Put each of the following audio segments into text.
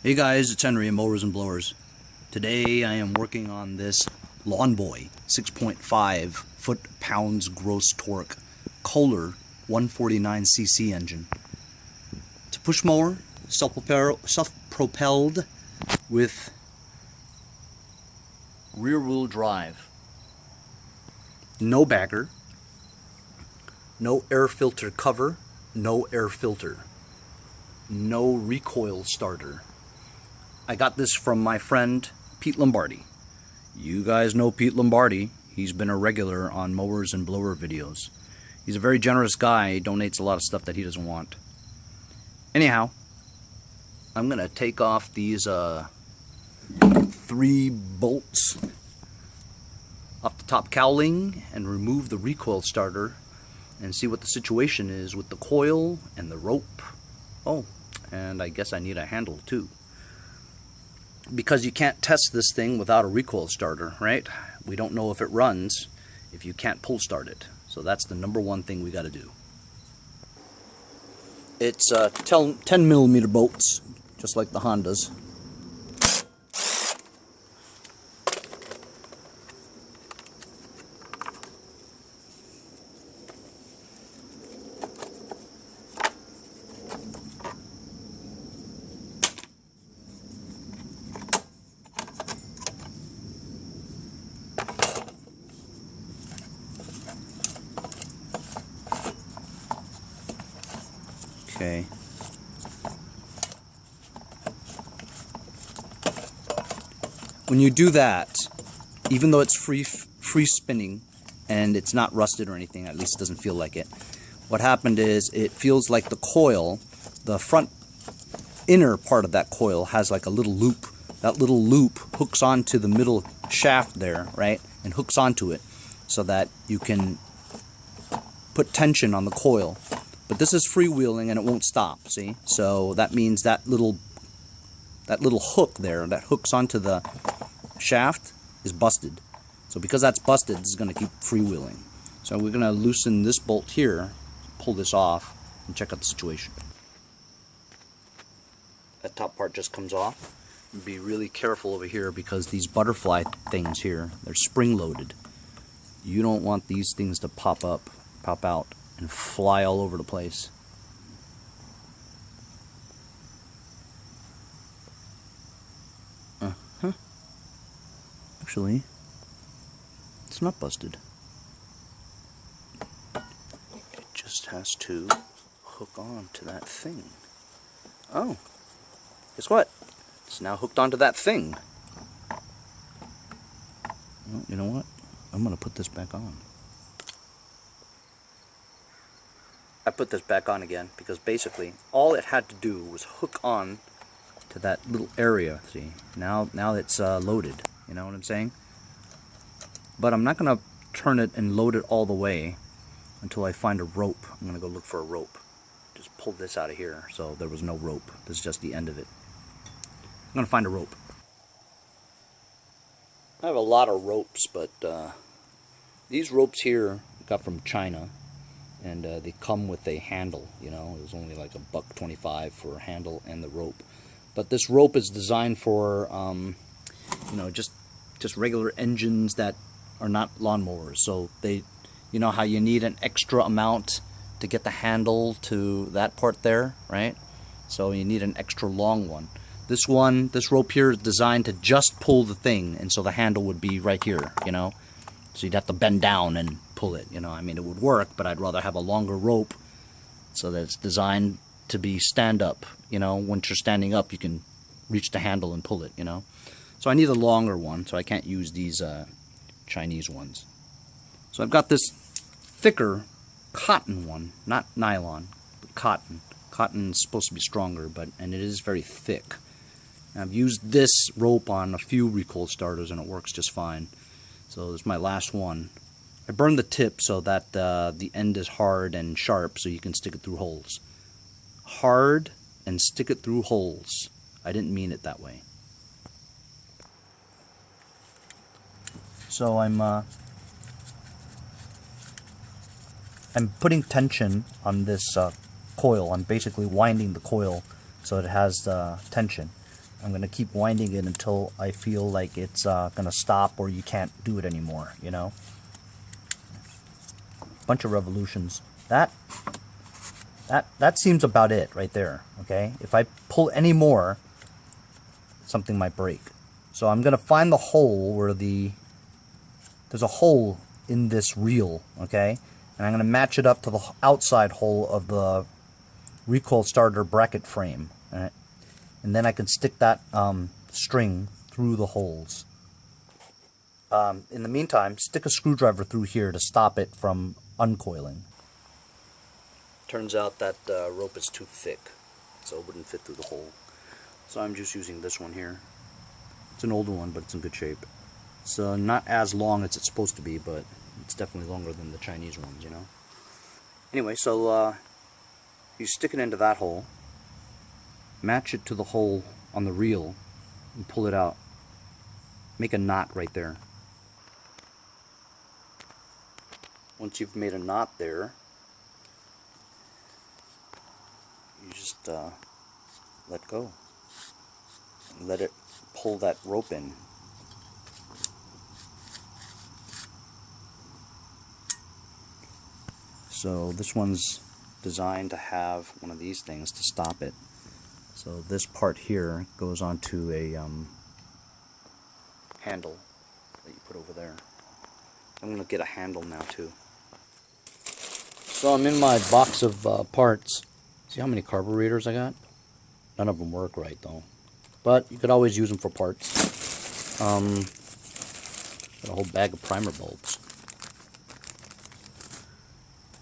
Hey guys, it's Henry of Mowers and Blowers. Today I am working on this Lawnboy 6.5 foot-pounds gross torque Kohler 149cc engine. It's a push mower, self-propelled with rear-wheel drive. No bagger, no air filter cover, no air filter, no recoil starter. I got this from my friend Pete Lombardi. You guys know Pete Lombardi. He's been a regular on Mowers and Blower videos. He's a very generous guy. He donates a lot of stuff that he doesn't want. Anyhow, I'm going to take off these 3 bolts off the top cowling and remove the recoil starter and see what the situation is with the coil and the rope. Oh, and I guess I need a handle too, because you can't test this thing without a recoil starter, right? We don't know if it runs if you can't pull start it. So that's the #1 thing we got to do. It's 10mm bolts, just like the Hondas. Okay. When you do that, even though it's free spinning and it's not rusted or anything, at least it doesn't feel like it, what happened is it feels like the coil, the front inner part of that coil has like a little loop. That little loop hooks onto the middle shaft there, right? And hooks onto it so that you can put tension on the coil. But this is freewheeling and it won't stop, see? So that means that little hook there that hooks onto the shaft is busted. So because that's busted, this is going to keep freewheeling. So we're going to loosen this bolt here, pull this off, and check out the situation. That top part just comes off. Be really careful over here because these butterfly things here, they're spring-loaded. You don't want these things to pop out, and fly all over the place. Actually, it's not busted. It just has to hook on to that thing. Oh, guess what? It's now hooked onto that thing. Well, you know what? I'm gonna put this back on. I put this back on again because basically all it had to do was hook on to that little area. See, now it's loaded. You know what I'm saying? But I'm not gonna turn it and load it all the way until I find a rope. I'm gonna go look for a rope. Just pulled this out of here, so there was no rope. This is just the end of it. I'm gonna find a rope. I have a lot of ropes, but these ropes here I got from China. And they come with a handle, you know. It was only like $1.25 for a handle and the rope. But this rope is designed for, you know, just regular engines that are not lawnmowers. So they, you know how you need an extra amount to get the handle to that part there, right? So you need an extra long one. This rope here is designed to just pull the thing, and so the handle would be right here, you know. So you'd have to bend down and pull it, you know. I mean, it would work, but I'd rather have a longer rope so that it's designed to be stand-up, you know. Once you're standing up, you can reach the handle and pull it, you know. So I need a longer one, so I can't use these Chinese ones. So I've got this thicker cotton one, not nylon, but cotton. Cotton is supposed to be stronger, and it is very thick. And I've used this rope on a few recoil starters, and it works just fine. So this is my last one. I burned the tip so that the end is hard and sharp so you can stick it through holes. Hard and stick it through holes. I didn't mean it that way. So I'm putting tension on this coil. I'm basically winding the coil so it has tension. I'm going to keep winding it until I feel like it's going to stop or you can't do it anymore, you know. Bunch of revolutions. That seems about it right there, okay? If I pull any more, something might break. So I'm going to find the hole where there's a hole in this reel, okay? And I'm going to match it up to the outside hole of the recoil starter bracket frame, all right? And then I can stick that string through the holes. In the meantime, stick a screwdriver through here to stop it from uncoiling. Turns out that rope is too thick, so it wouldn't fit through the hole. So I'm just using this one here. It's an older one, but it's in good shape. It's not as long as it's supposed to be, but it's definitely longer than the Chinese ones, you know. Anyway, so you stick it into that hole, match it to the hole on the reel, and pull it out. Make a knot right there. Once you've made a knot there, you just let go. And let it pull that rope in. So this one's designed to have one of these things to stop it. So this part here goes onto a handle that you put over there. I'm going to get a handle now too. So I'm in my box of parts. See how many carburetors I got? None of them work right though. But you could always use them for parts. Got a whole bag of primer bulbs.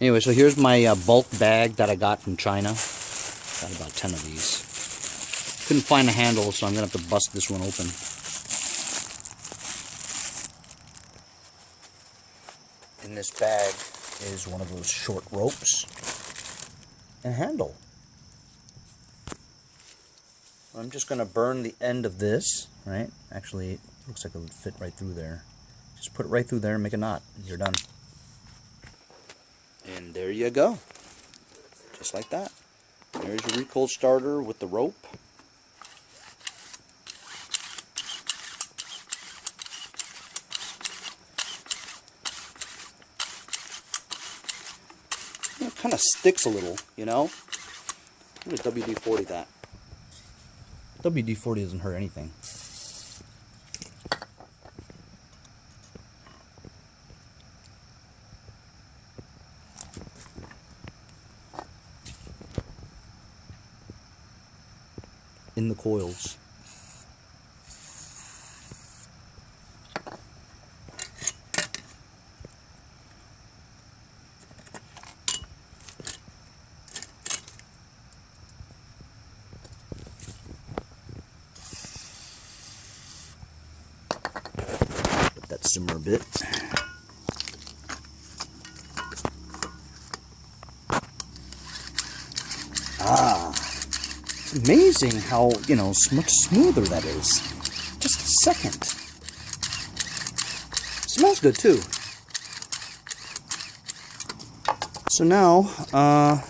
Anyway, so here's my bulk bag that I got from China. Got about 10 of these. Couldn't find a handle, so I'm going to have to bust this one open. In this bag is one of those short ropes and a handle. I'm just going to burn the end of this, right? Actually, it looks like it would fit right through there. Just put it right through there and make a knot. You're done. And there you go. Just like that. There's your recoil starter with the rope. It kind of sticks a little, you know? I'm going to WD-40 that. WD-40 doesn't hurt anything. In the coils. Let that simmer a bit. It's amazing how, you know, much smoother that is. Just a second. Smells good too. So now,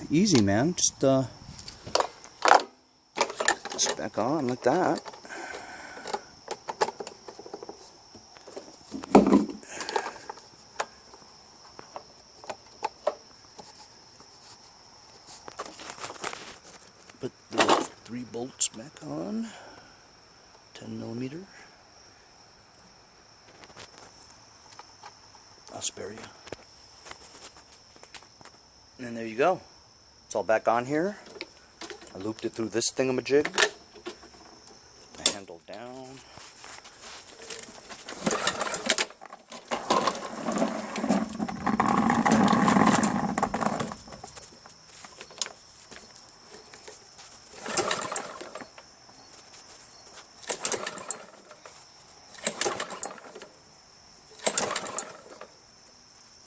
easy man, just back on like that. Put the 3 bolts back on, 10mm. I'll spare you. And there you go. It's all back on here. I looped it through this thingamajig. Put the handle down.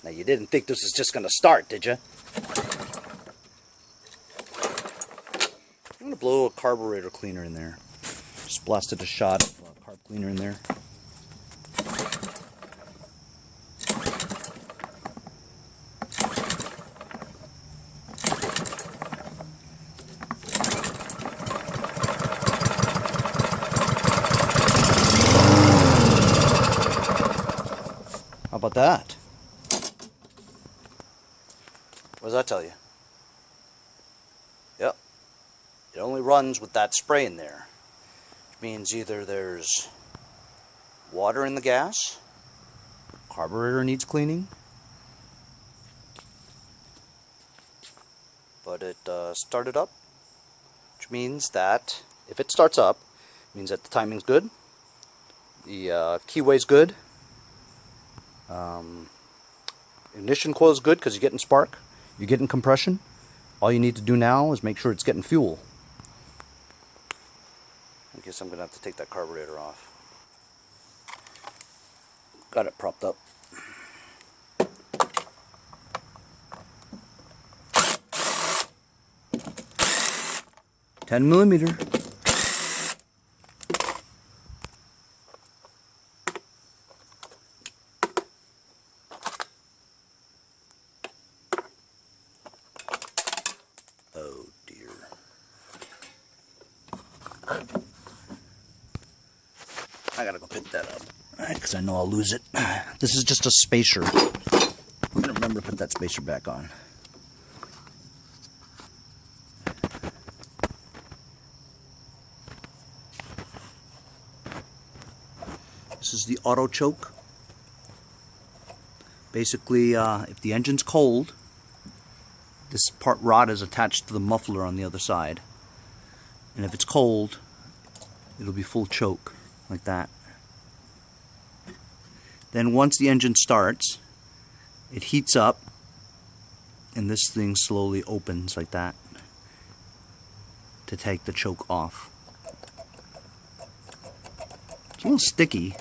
Now you didn't think this was just going to start, did you? I'm going to blow a carburetor cleaner in there. Just blasted a shot of carb cleaner in there. about that? What does that tell you? Yep. It only runs with that spray in there. Which means either there's water in the gas, carburetor needs cleaning, but it started up, which means that if it starts up, it means that the timing's good, the keyway's good, ignition coil's good because you're getting spark, you're getting compression. All you need to do now is make sure it's getting fuel. I guess I'm going to have to take that carburetor off. Got it propped up. $10mm. Oh dear. I gotta go pick that up, because I know I'll lose it. This is just a spacer. I'm gonna remember to put that spacer back on. This is the auto choke. Basically, if the engine's cold, this part rod is attached to the muffler on the other side. And if it's cold, it'll be full choke, like that. Then once the engine starts, it heats up, and this thing slowly opens like that to take the choke off. It's a little sticky.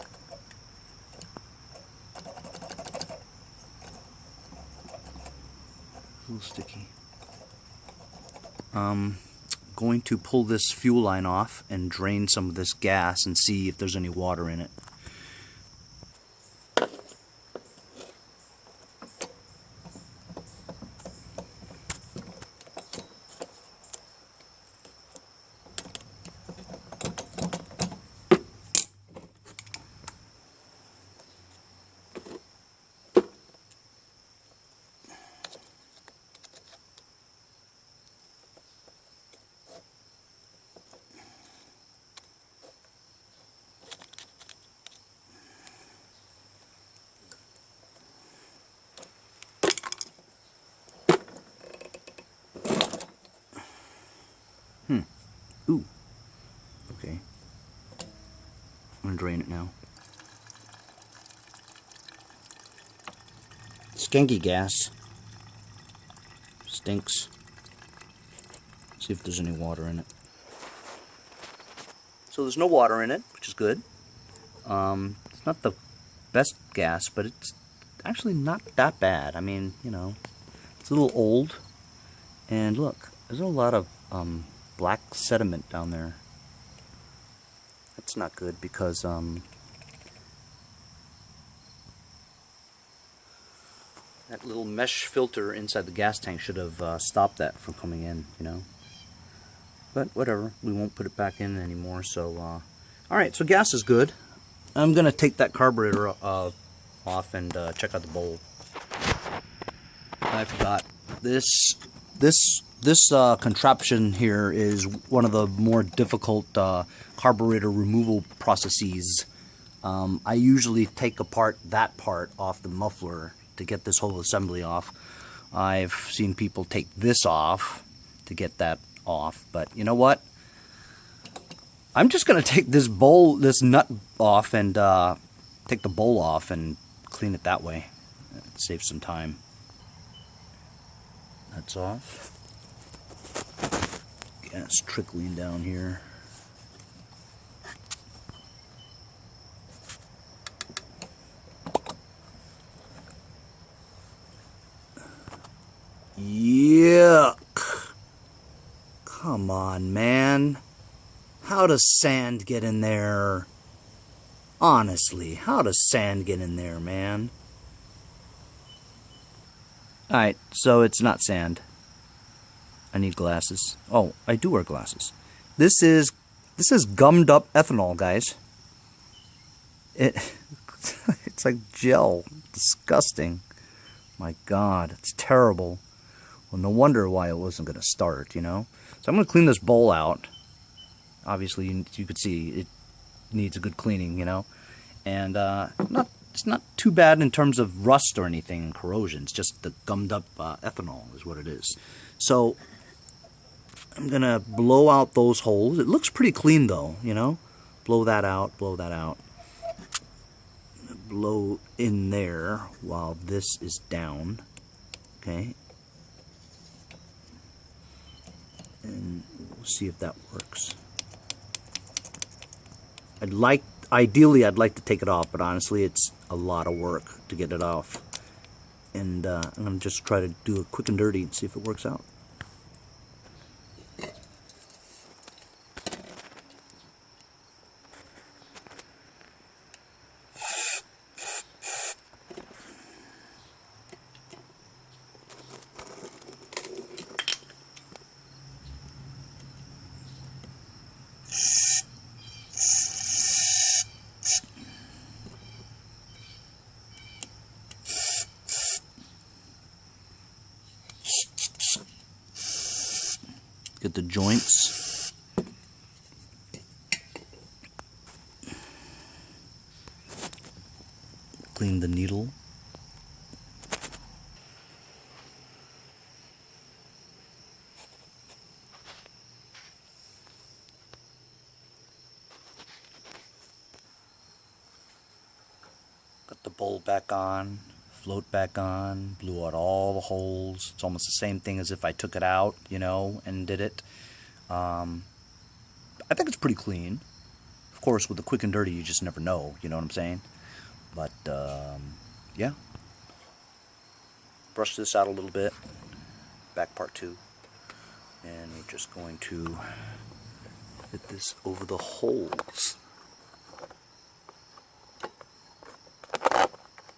A little sticky. Going to pull this fuel line off and drain some of this gas and see if there's any water in it. Ooh. Okay. I'm gonna drain it now. Skanky gas. Stinks. See if there's any water in it. So there's no water in it, which is good. It's not the best gas, but it's actually not that bad. I mean, you know, it's a little old. And look, there's a lot of black sediment down there. That's not good because that little mesh filter inside the gas tank should have stopped that from coming in, you know. But whatever, we won't put it back in anymore. So, alright, so gas is good. I'm gonna take that carburetor off and check out the bowl. I forgot this contraption here is one of the more difficult carburetor removal processes. I usually take apart that part off the muffler to get this whole assembly off. I've seen people take this off to get that off, but you know what? I'm just gonna take this nut off and take the bowl off and clean it that way. Save some time. That's off. Gas trickling down here. Yuck! Come on, man. How does sand get in there? Honestly, how does sand get in there, man? Alright, so it's not sand. I need glasses. Oh, I do wear glasses. This is gummed up ethanol, guys. It's It's like gel. Disgusting. My God, it's terrible. Well, no wonder why it wasn't going to start, you know. So I'm going to clean this bowl out. Obviously, you could see it needs a good cleaning, you know. And it's not too bad in terms of rust or anything, corrosion. It's just the gummed up ethanol is what it is. So I'm going to blow out those holes. It looks pretty clean though, you know. Blow that out, blow that out. Blow in there while this is down. Okay. And we'll see if that works. Ideally I'd like to take it off, but honestly it's a lot of work to get it off. And I'm going to just try to do it quick and dirty and see if it works out. Get the joints. Clean the needle. Got the bowl back on. Float back on, blew out all the holes. It's almost the same thing as if I took it out, you know, and did it. I think it's pretty clean. Of course, with the quick and dirty, you just never know, you know what I'm saying? But, yeah. Brush this out a little bit. Back part two. And we're just going to fit this over the holes.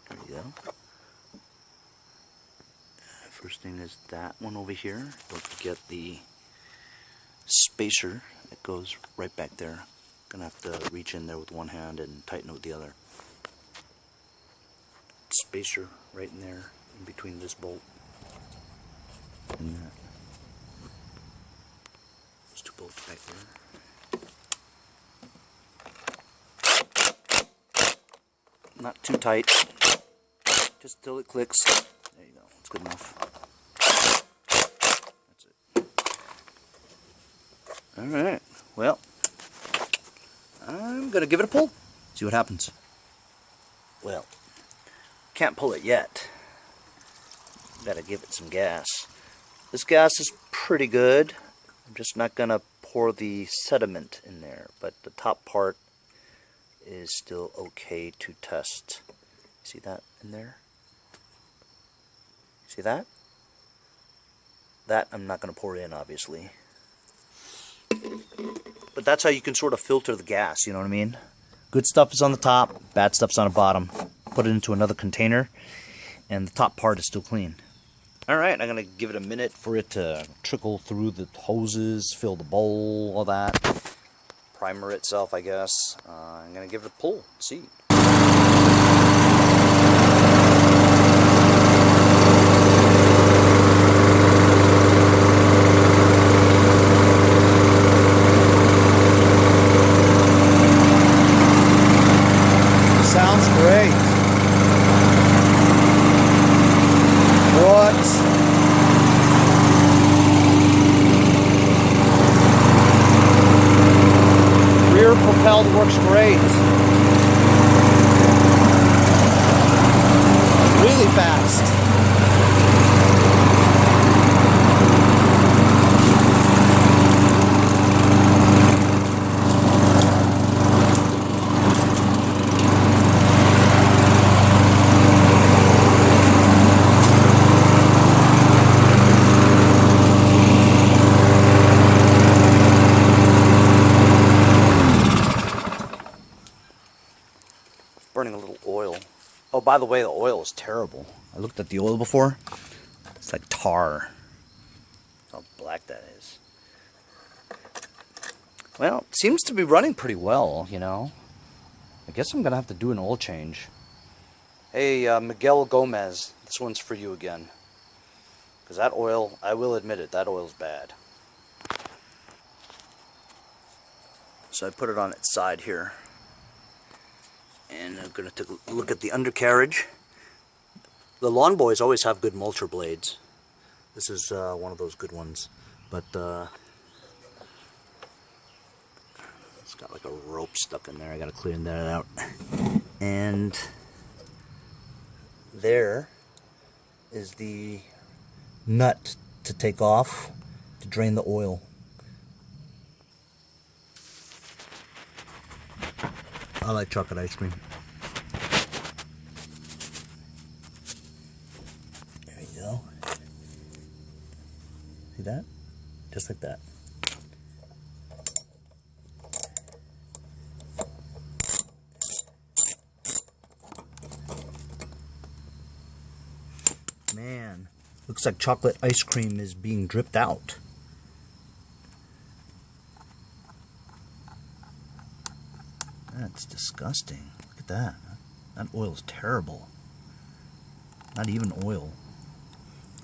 There you go. First thing is that one over here. Don't forget the spacer that goes right back there. Gonna have to reach in there with one hand and tighten it with the other. Spacer right in there, in between this bolt and that. Those two bolts back there. Not too tight, just till it clicks. There you go, it's good enough. That's it. Alright, well, I'm gonna give it a pull, see what happens. Well, can't pull it yet. Gotta give it some gas. This gas is pretty good. I'm just not gonna pour the sediment in there, but the top part is still okay to test. See that in there? See that? That I'm not going to pour in, obviously. But that's how you can sort of filter the gas, you know what I mean? Good stuff is on the top, bad stuff's on the bottom. Put it into another container, and the top part is still clean. Alright, I'm going to give it a minute for it to trickle through the hoses, fill the bowl, all that. Primer itself, I guess. I'm going to give it a pull, see. Sounds great. What? Rear propelled works great. Really fast. Burning a little oil. Oh, by the way, the oil is terrible. I looked at the oil before. It's like tar. How black that is. Well, it seems to be running pretty well, you know. I guess I'm going to have to do an oil change. Hey, Miguel Gomez, this one's for you again. Because that oil, I will admit it, that oil's bad. So I put it on its side here. And I'm going to take a look at the undercarriage. The Lawnboys always have good mulcher blades. This is one of those good ones. But it's got like a rope stuck in there. I got to clean that out. And there is the nut to take off to drain the oil. I like chocolate ice cream. There you go. See that? Just like that. Man, looks like chocolate ice cream is being dripped out. That's disgusting. Look at that. That oil's terrible. Not even oil.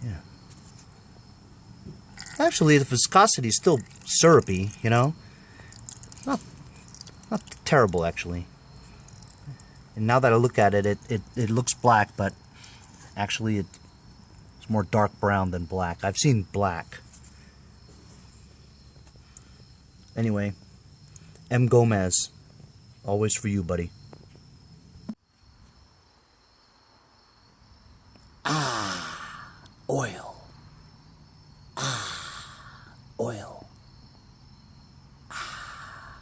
Yeah. Actually, the viscosity is still syrupy, you know? Not terrible, actually. And now that I look at it, it looks black, but actually it's more dark brown than black. I've seen black. Anyway, M. Gomez. Always for you, buddy. Ah, oil. Ah, oil. Ah.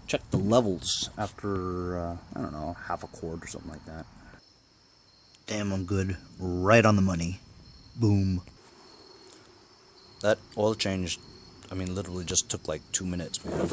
Check the levels after, I don't know, half a quart or something like that. Damn, I'm good. Right on the money. Boom. That oil change, I mean, literally just took like 2 minutes, man.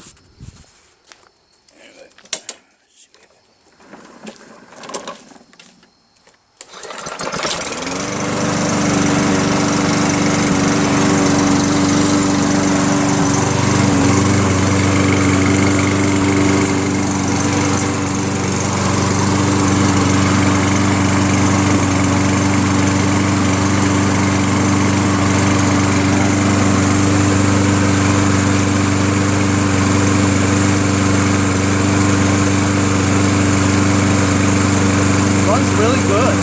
Really good.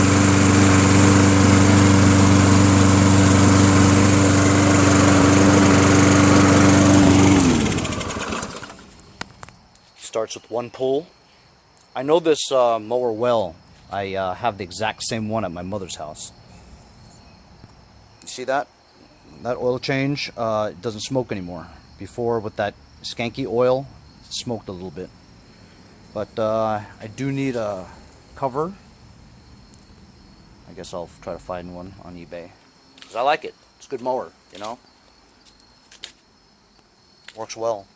Starts with one pull. I know this mower well. I have the exact same one at my mother's house. You see that? That oil change, it doesn't smoke anymore. Before, with that skanky oil, it smoked a little bit. But I do need a cover. I guess I'll try to find one on eBay. Because I like it. It's a good mower, you know? Works well.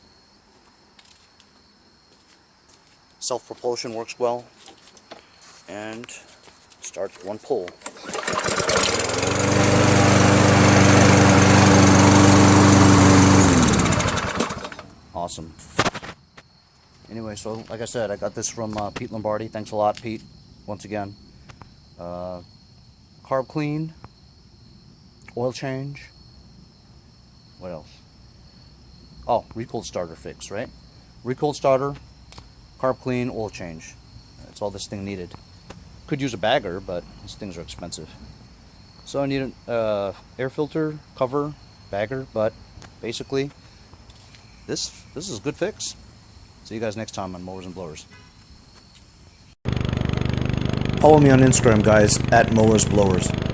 Self-propulsion works well. And starts with one pull. Awesome. Anyway, so like I said, I got this from Pete Lombardi. Thanks a lot, Pete, once again. Carb clean, oil change, what else? Oh, recoil starter fix, right? Recoil starter, carb clean, oil change. That's all this thing needed. Could use a bagger, but these things are expensive. So I need an air filter, cover, bagger, but basically this is a good fix. See you guys next time on Mowers and Blowers. Follow me on Instagram, guys, @MowersBlowers.